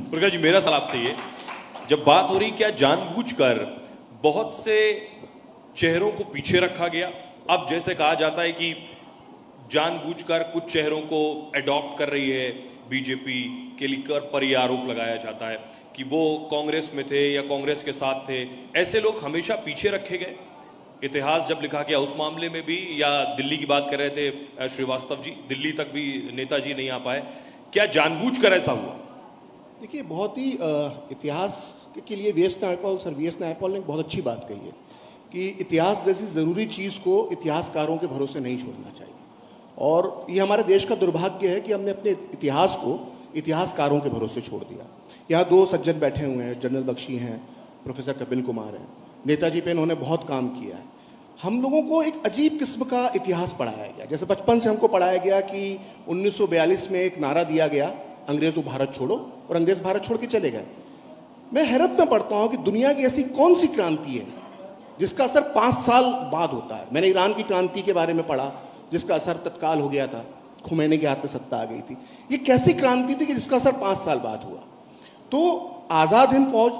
प्रकाश जी, मेरा सवाल आपसे ये, जब बात हो रही क्या जानबूझकर बहुत से चेहरों को पीछे रखा गया? अब जैसे कहा जाता है कि जानबूझकर कुछ चेहरों को अडॉप्ट कर रही है बीजेपी के लेकर, पर यह आरोप लगाया जाता है कि वो कांग्रेस में थे या कांग्रेस के साथ थे। ऐसे लोग हमेशा पीछे रखे गए। इतिहास जब लिखा गया उस मामले में भी, या दिल्ली की बात कर रहे थे श्रीवास्तव जी, दिल्ली तक भी नेताजी नहीं आ पाए। क्या जानबूझकर ऐसा हुआ? देखिए, बहुत ही इतिहास के लिए वी एस नायपॉल ने बहुत अच्छी बात कही है कि इतिहास जैसी ज़रूरी चीज़ को इतिहासकारों के भरोसे नहीं छोड़ना चाहिए। और ये हमारे देश का दुर्भाग्य है कि हमने अपने इतिहास को इतिहासकारों के भरोसे छोड़ दिया। यहाँ दो सज्जन बैठे हुए हैं, जनरल बख्शी हैं, प्रोफेसर कपिल कुमार हैं, नेताजी पे इन्होंने बहुत काम किया है। हम लोगों को एक अजीब किस्म का इतिहास पढ़ाया गया। जैसे बचपन से हमको पढ़ाया गया कि 1942 में एक नारा दिया गया, अंग्रेज़ों भारत छोड़ो, और अंग्रेज़ भारत छोड़ के चले गए। मैं हैरत में पढ़ता हूँ कि दुनिया की ऐसी कौन सी क्रांति है जिसका असर 5 साल बाद होता है। मैंने ईरान की क्रांति के बारे में पढ़ा जिसका असर तत्काल हो गया था, खुमैनी के हाथ में सत्ता आ गई थी। ये कैसी क्रांति थी कि जिसका असर 5 साल बाद हुआ? तो आज़ाद हिंद फौज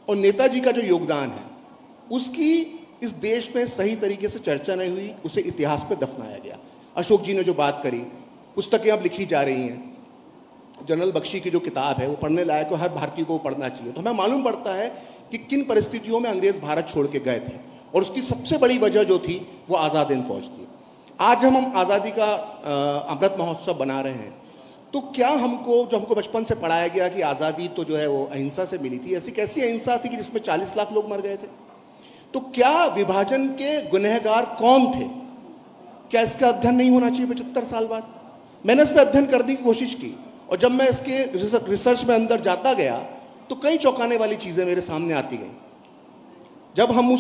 और नेताजी का जो योगदान है उसकी इस देश में सही तरीके से चर्चा नहीं हुई, उसे इतिहास पे दफनाया गया। अशोक जी ने जो बात करी, पुस्तकें अब लिखी जा रही हैं, जनरल बख्शी की जो किताब है वो पढ़ने लायक है, हर भारतीय को पढ़ना चाहिए। तो हमें मालूम पड़ता है कि किन परिस्थितियों में अंग्रेज भारत छोड़ के गए थे, और उसकी सबसे बड़ी वजह जो थी वो आज़ाद हिंद फौज थी। आज हम आज़ादी का अमृत महोत्सव बना रहे हैं, तो क्या हमको बचपन से पढ़ाया गया कि आज़ादी तो जो है वो अहिंसा से मिली थी? ऐसी कैसी अहिंसा थी कि जिसमें 40 लाख लोग मर गए थे? तो क्या विभाजन के गुनहगार कौन थे? क्या इसका अध्ययन नहीं होना चाहिए 75 साल बाद? मैंने इस पर अध्ययन करने की कोशिश की, और जब मैं इसके रिसर्च में अंदर जाता गया तो कई चौंकाने वाली चीज़ें मेरे सामने आती गई। जब हम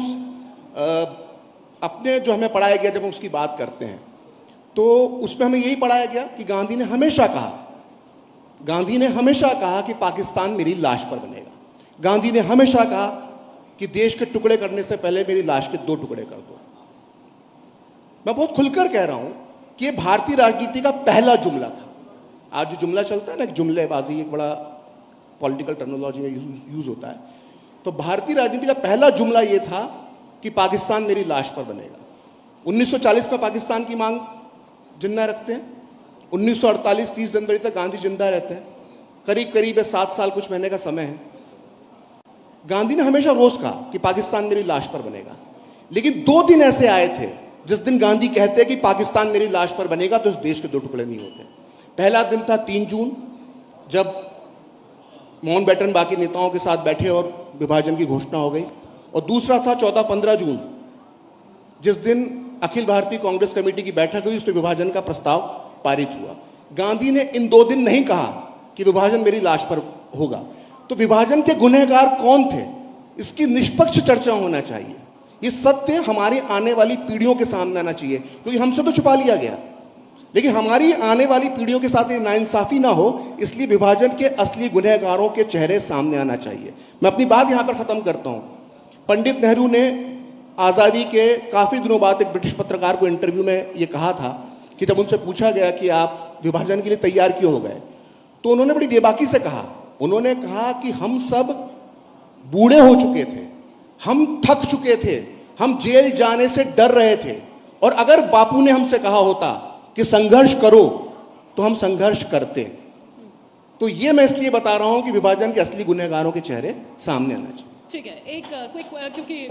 अपने जो हमें पढ़ाया गया, जब हम उसकी बात करते हैं तो उसमें हमें यही पढ़ाया गया कि गांधी ने हमेशा कहा कि पाकिस्तान मेरी लाश पर बनेगा। गांधी ने हमेशा कहा कि देश के टुकड़े करने से पहले मेरी लाश के 2 टुकड़े कर दो। मैं बहुत खुलकर कह रहा हूं कि यह भारतीय राजनीति का पहला जुमला था। आज जो जुमला चलता है ना, जुमलेबाजी एक बड़ा पॉलिटिकल टर्मिनोलॉजी में यूज होता है, तो भारतीय राजनीति का पहला जुमला यह था कि पाकिस्तान मेरी लाश पर बनेगा। 1940 में पाकिस्तान की मांग जिंदा रखते हैं, 1948 30 जनवरी तक गांधी जिंदा रहते हैं, करीब करीब 7 साल कुछ महीने का समय है। गांधी ने हमेशा रोज कहा कि पाकिस्तान मेरी लाश पर बनेगा, लेकिन 2 दिन ऐसे आए थे जिस दिन गांधी कहते कि पाकिस्तान मेरी लाश पर बनेगा तो इस देश के 2 टुकड़े नहीं होते। पहला दिन था 3 जून, जब माउंटबेटन बाकी नेताओं के साथ बैठे और विभाजन की घोषणा हो गई, और दूसरा था 14-15 जून, जिस दिन अखिल भारतीय कांग्रेस कमेटी की बैठक हुई, उसमें विभाजन का प्रस्ताव पारित हुआ। गांधी ने इन 2 दिन नहीं कहा कि विभाजन मेरी लाश पर होगा। तो विभाजन के गुनहगार कौन थे, इसकी निष्पक्ष चर्चा होना चाहिए। ये सत्य हमारी आने वाली पीढ़ियों के सामने आना चाहिए, क्योंकि हमसे तो छुपा लिया गया, लेकिन हमारी आने वाली पीढ़ियों के साथ ये नाइंसाफी ना हो, इसलिए विभाजन के असली गुनहगारों के चेहरे सामने आना चाहिए। मैं अपनी बात यहां पर खत्म करता हूं। पंडित नेहरू ने आज़ादी के काफ़ी दिनों बाद एक ब्रिटिश पत्रकार को इंटरव्यू में ये कहा था कि जब उनसे पूछा गया कि आप विभाजन के लिए तैयार क्यों हो गए, तो उन्होंने बड़ी बेबाकी से कहा, उन्होंने कहा कि हम सब बूढ़े हो चुके थे, हम थक चुके थे, हम जेल जाने से डर रहे थे, और अगर बापू ने हमसे कहा होता कि संघर्ष करो तो हम संघर्ष करते। तो ये मैं इसलिए बता रहा हूं कि विभाजन के असली गुनहगारों के चेहरे सामने आना चाहिए। ठीक है, एक क्विक, क्योंकि